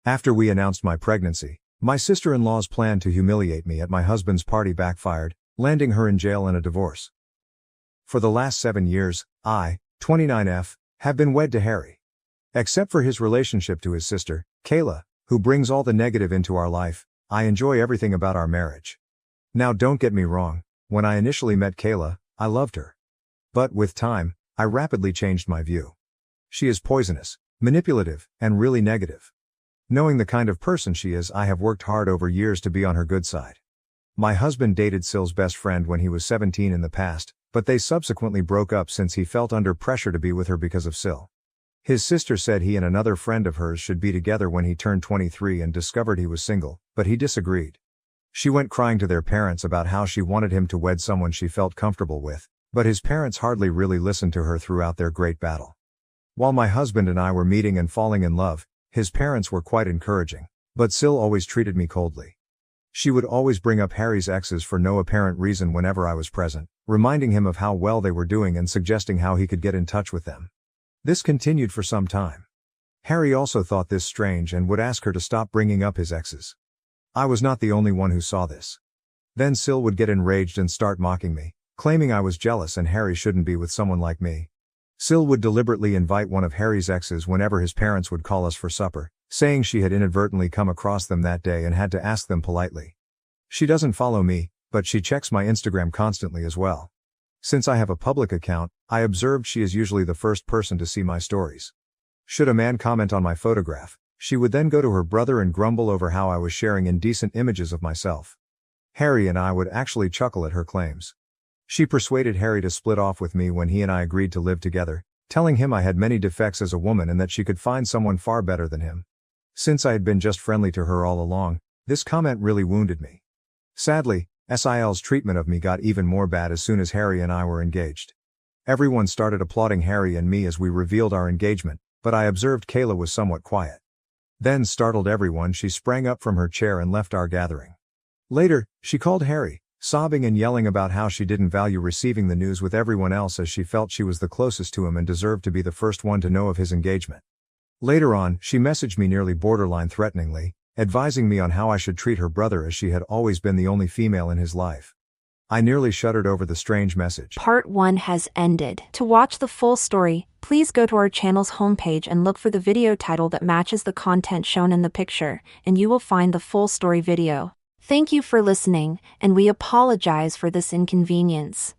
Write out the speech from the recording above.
After we announced my pregnancy, my sister-in-law's plan to humiliate me at my husband's party backfired, landing her in jail and a divorce. For the last 7 years, I, 29F, have been wed to Harry. Except for his relationship to his sister, Kayla, who brings all the negative into our life, I enjoy everything about our marriage. Now don't get me wrong, when I initially met Kayla, I loved her. But with time, I rapidly changed my view. She is poisonous, manipulative, and really negative. Knowing the kind of person she is, I have worked hard over years to be on her good side. My husband dated Syl's best friend when he was 17 in the past, but they subsequently broke up since he felt under pressure to be with her because of Syl. His sister said he and another friend of hers should be together when he turned 23 and discovered he was single, but he disagreed. She went crying to their parents about how she wanted him to wed someone she felt comfortable with, but his parents hardly really listened to her throughout their great battle. While my husband and I were meeting and falling in love, his parents were quite encouraging, but Syl always treated me coldly. She would always bring up Harry's exes for no apparent reason whenever I was present, reminding him of how well they were doing and suggesting how he could get in touch with them. This continued for some time. Harry also thought this strange and would ask her to stop bringing up his exes. I was not the only one who saw this. Then Syl would get enraged and start mocking me, claiming I was jealous and Harry shouldn't be with someone like me. Syl would deliberately invite one of Harry's exes whenever his parents would call us for supper, saying she had inadvertently come across them that day and had to ask them politely. She doesn't follow me, but she checks my Instagram constantly as well. Since I have a public account, I observed she is usually the first person to see my stories. Should a man comment on my photograph, she would then go to her brother and grumble over how I was sharing indecent images of myself. Harry and I would actually chuckle at her claims. She persuaded Harry to split off with me when he and I agreed to live together, telling him I had many defects as a woman and that she could find someone far better than him. Since I had been just friendly to her all along, this comment really wounded me. Sadly, Sil's treatment of me got even more bad as soon as Harry and I were engaged. Everyone started applauding Harry and me as we revealed our engagement, but I observed Kayla was somewhat quiet. Then, startled everyone, she sprang up from her chair and left our gathering. Later, she called Harry, sobbing and yelling about how she didn't value receiving the news with everyone else as she felt she was the closest to him and deserved to be the first one to know of his engagement. Later on, she messaged me nearly borderline threateningly, advising me on how I should treat her brother as she had always been the only female in his life. I nearly shuddered over the strange message. Part 1 has ended. To watch the full story, please go to our channel's homepage and look for the video title that matches the content shown in the picture, and you will find the full story video. Thank you for listening, and we apologize for this inconvenience.